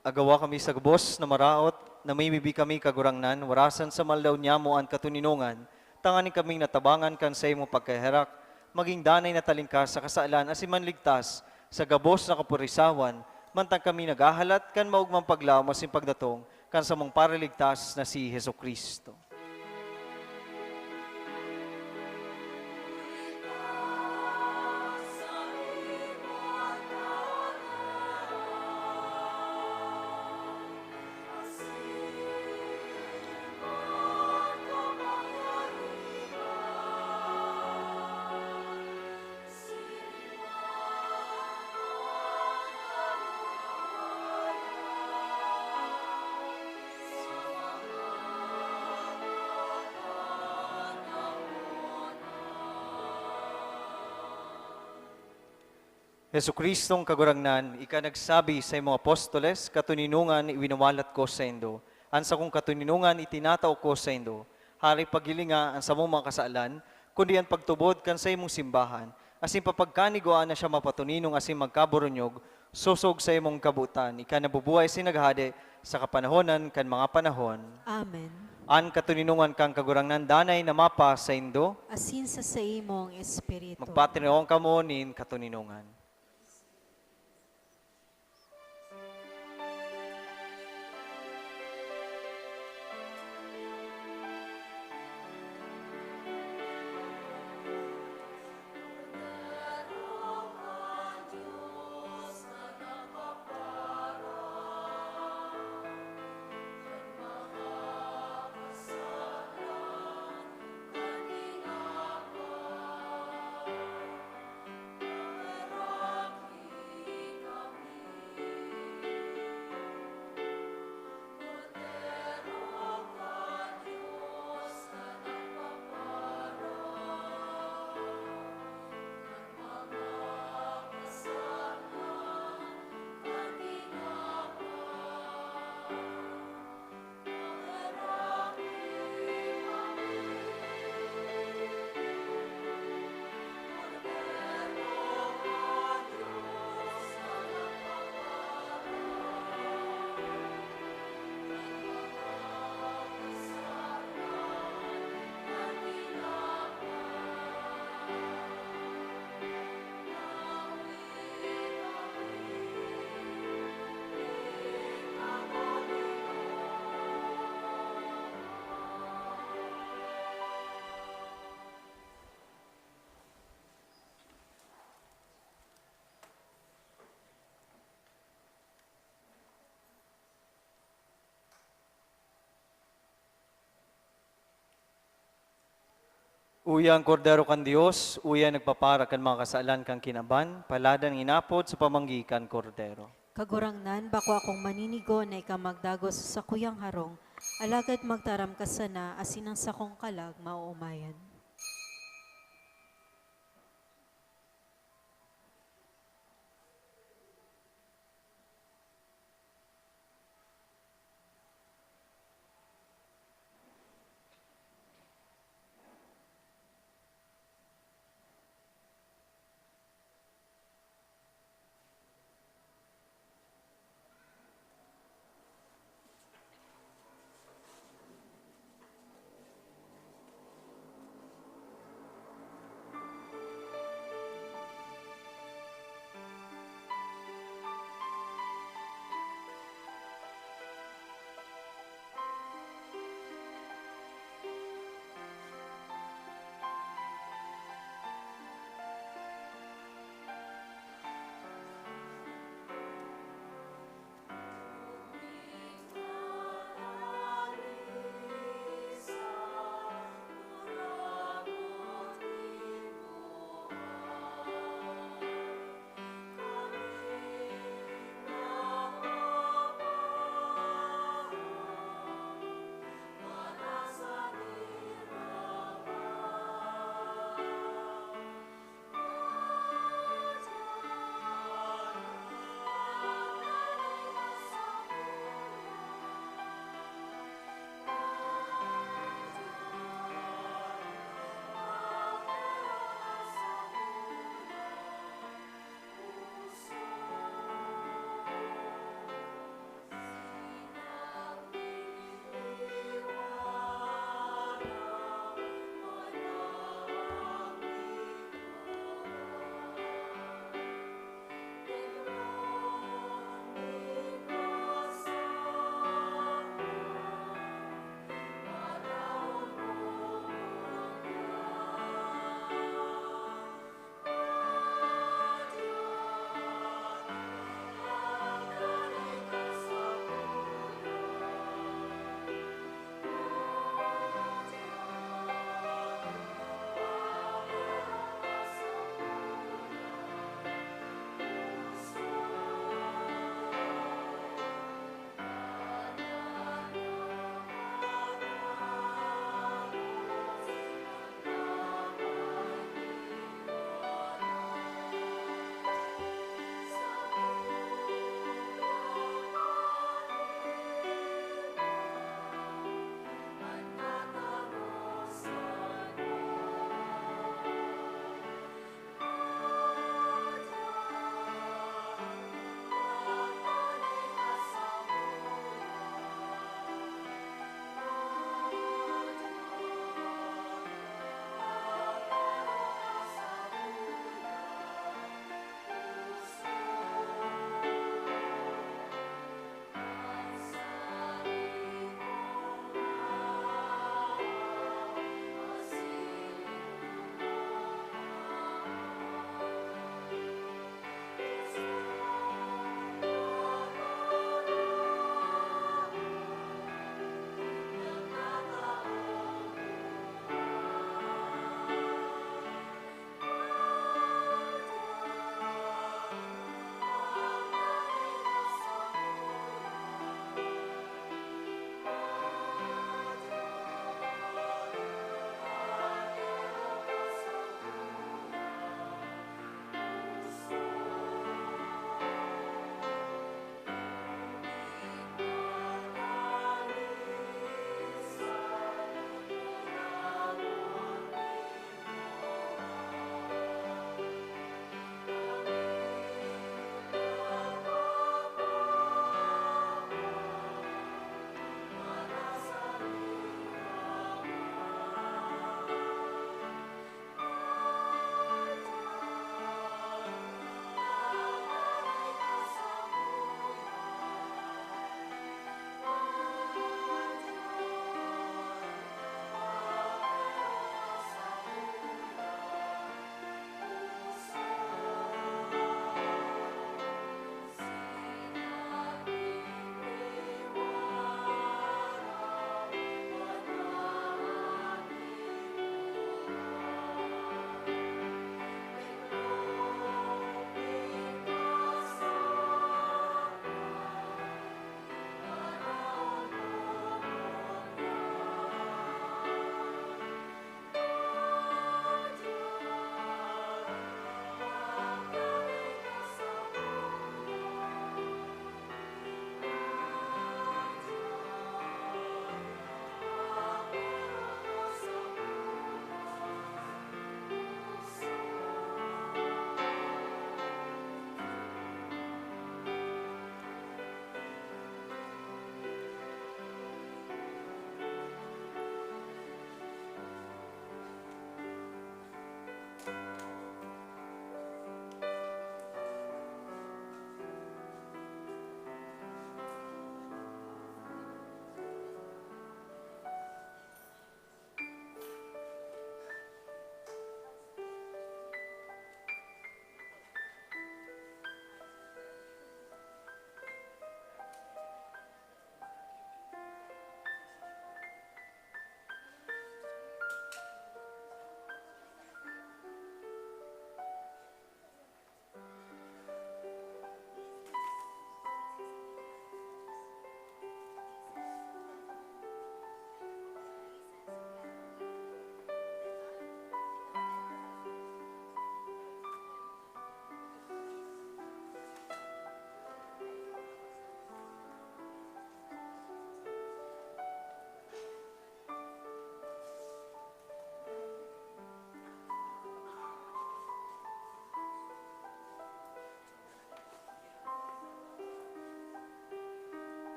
Agawa kami sa gabos na maraot, na may bibi kami kagurangnan, warasan sa maldaw niya mo ang katuninungan, tanganin kaming natabangan kan sa imo pagkaherak, maging danay na talingkas sa kasaalan, asiman ligtas, sa gabos na kapurisawan, mantang kami nagahalat, kan maugmang paglaw, masim pagdatong, kan sa mong paraligtas na si Hesu Kristo. Hesu Kristong kagurangnan, ika nagsabi sa imong apostoles, katuninungan iwinawalat ko sa indo. Ansa kong katuninungan itinataw ko sa indo. Hari pagilinga ang sa mong mga kasaalan, kundi ang pagtubod kan sa imong simbahan. Asin papagkaniguan na siya mapatuninong asin magkaburunyog, susog sa imong kabutan. Ika nabubuhay sinaghade sa kapanahonan kan mga panahon. Amen. An katuninungan kang kagurangnan danay na mapa sa indo, Asin sa imong espiritu. magpatinoong kamo nin katuninungan. Uyang kordero kan Dios, uyang nagpapara kan mga kasalan kang kinaban, paladan ng inapod sa pamanggikan kordero. Kagurangnan, bako akong maninigo na ikamagdagos sa kuyang harong, alagad magtaram ka sana, asinang sakong kalag mauumayan.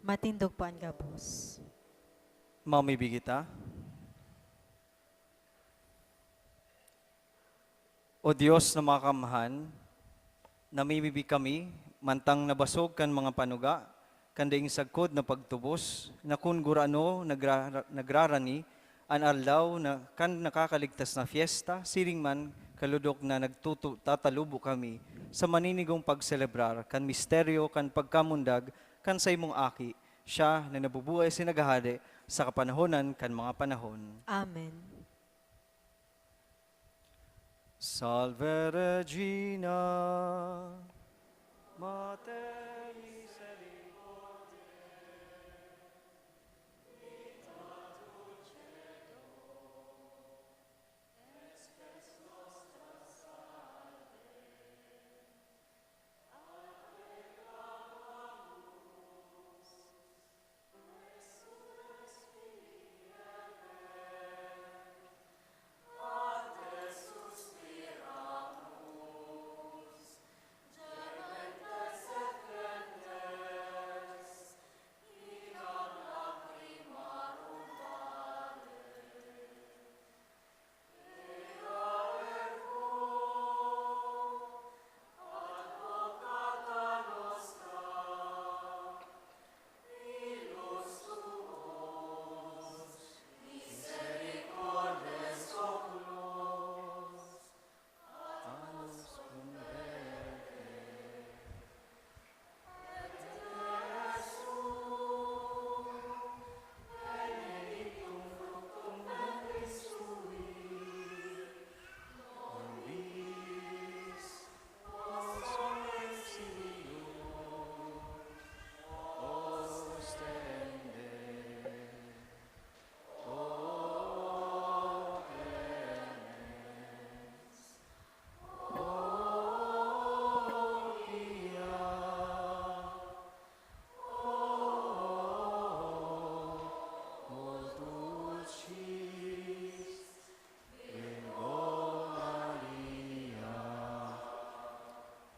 Matindog po ang gabos. Mamibigita. O Diyos na makamhan, namimibi kami, mantang nabasog kan mga panuga, kandaing sagkod na pagtubos, na kun gurano nagrarani, an aldaw na kan nakakaligtas na fiesta, siring man kaludok na tatalubo kami sa maninigong pagselebrar, kan misteryo, kan pagkamundag, kan sa imong aki, siya na nabubuhay sinagahade sa kapanahonan kan mga panahon. Amen. Salve Regina, Mater Misericordiae,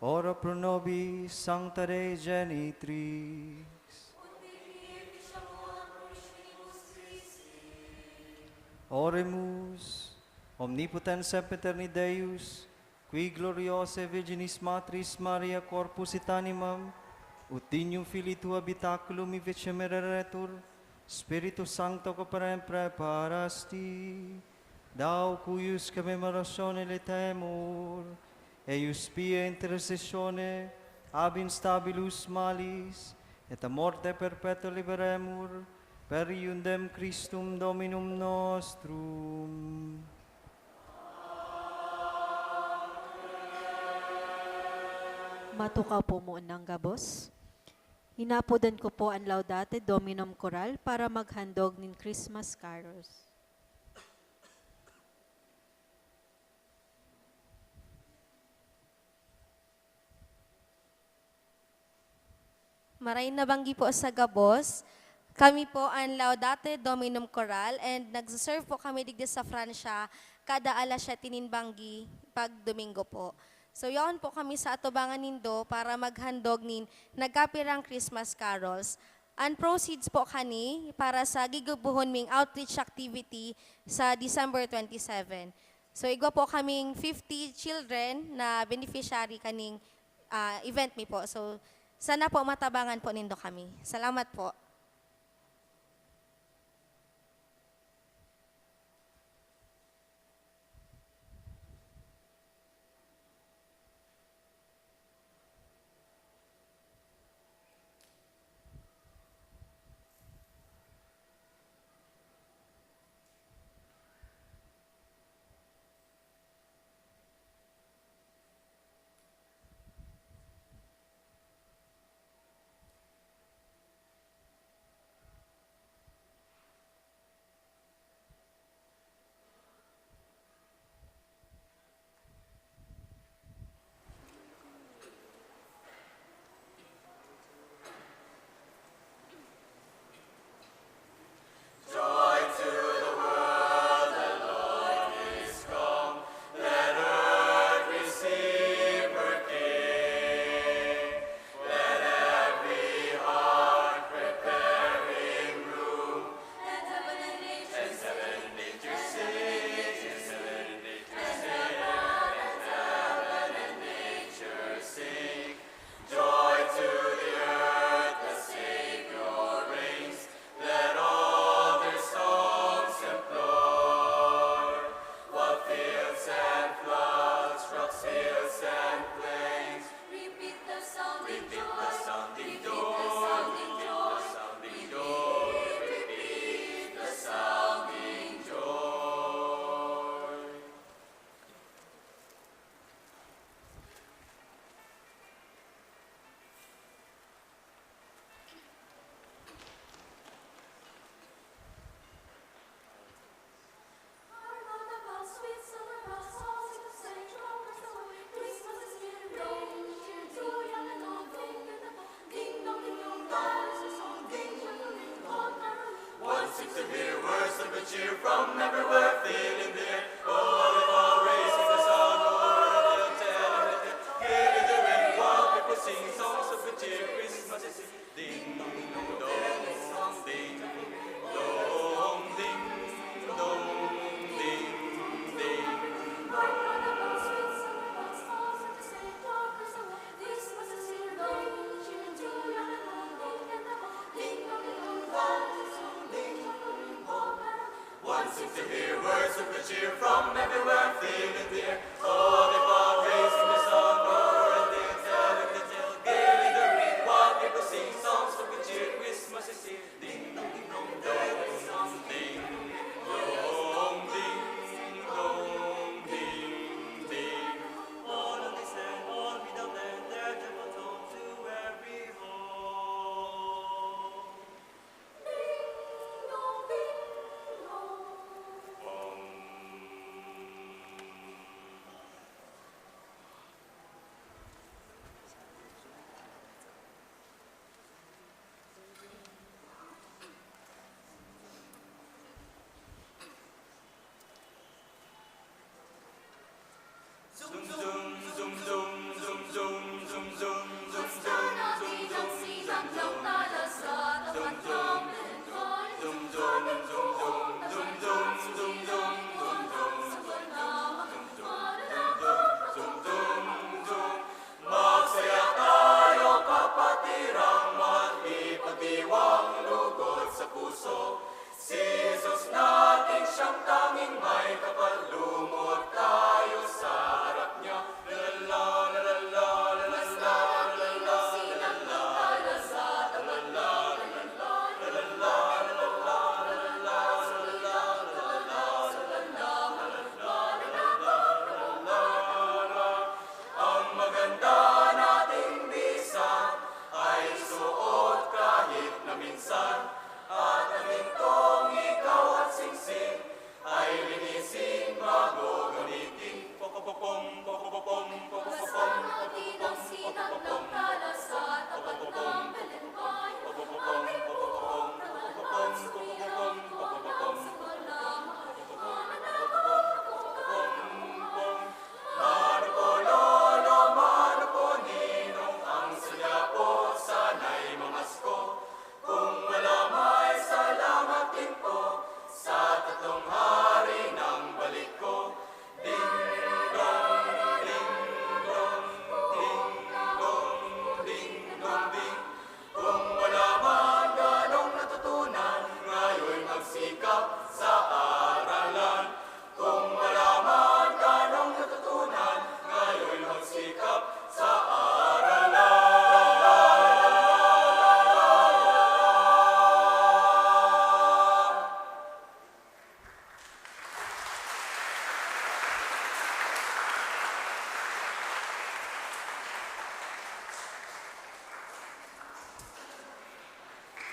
Ora pro nobis Sancta Dei Genitrix. Oremus, omnipotens sempiterni Deus, qui gloriose Virginis Matris Maria corpus et animam, utinium Filii tu habitaculum i vecemereretur, Spiritus Sancto coperem preparasti, Dau cuius commemoratione letemur, eius pia intercessione ab instabilus malis, et a morte perpetua liberemur, per iundem Christum Dominum nostrum. Matukaw po muna ang gabos. Hinapodan ko po ang Laudate Dominum Choral para maghandog ng Christmas carols. Maray nabanggi po sa gabos. Kami po ang Laudate Dominum Choral and nagsaserve po kami digdi sa Fransya kada alas 7 banggi pag Domingo po. So yon po kami sa atubangan nindo para maghandog nin nagkapirang Christmas carols. And proceeds po kani para sa gigubuhon ming outreach activity sa December 27. So igwa po kaming 50 children na beneficiary kaning event mi po. So sana po matabangan po nindo kami. Salamat po.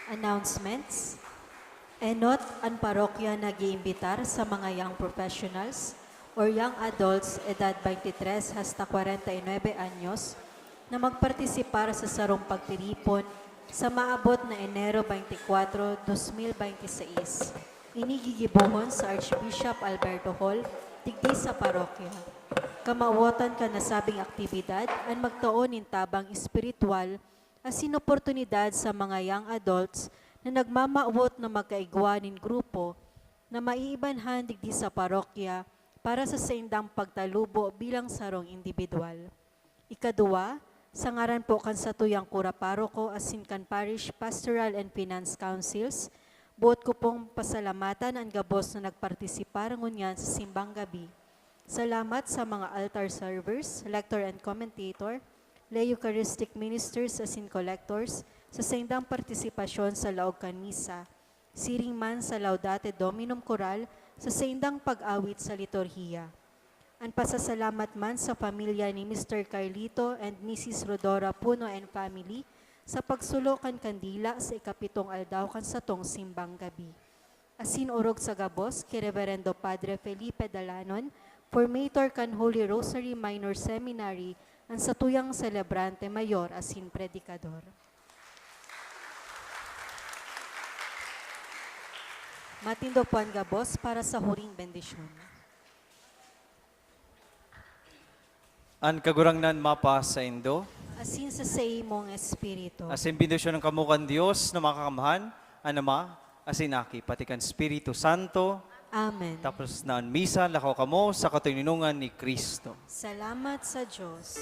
Announcements. Enot ang parokya nag-iimbitar sa mga young professionals or young adults edad 23 hasta 49 anyos na magpartisipar sa sarong pagtiripon sa maabot na Enero 24, 2026. Inigigibuhon sa Archbishop Alberto Hall, digdi sa parokya. Kamawatan ka na sabing aktibidad ang magtaon in tabang espiritual as inoportunidad sa mga young adults na nagmamaawot na magkaigwanin grupo na maiibanhan digdi sa parokya para sa saindang pagtalubo bilang sarong individual. Ikadua, sa ngaran po kan sa tuyang kura paroko asin kan parish pastoral and finance councils, buot ko pong pasalamatan ang gabos na nagpartisipar ngunyan sa simbang gabi. Salamat sa mga altar servers, lector and commentator, lay Eucharistic ministers asin collectors sa saindang partisipasyon sa laog kan misa, siring man sa Laudate Dominum Choral sa saindang pag-awit sa liturhiya. Ang pasasalamat man sa pamilya ni Mr. Carlito and Mrs. Rodora Puno and family sa pagsulokan kandila sa ikapitong aldaw kan sa tong simbang gabi. Asin urog sa gabos kay Reverendo Padre Felipe Dalanon, formator kan Holy Rosary Minor Seminary, ang satuyang celebrante mayor asin predikador. Matindo po ang gabos para sa huring bendisyon. An kagurangnan mapa sa Indo, Asin sa imong espiritu. asin bendisyon ng kamukan Dios na makakamahan, an Ama, asin aki, pati kan Espiritu Santo, Amen. tapos na ang misa, lakaw kamo sa katuninungan ni Kristo. Salamat sa Diyos.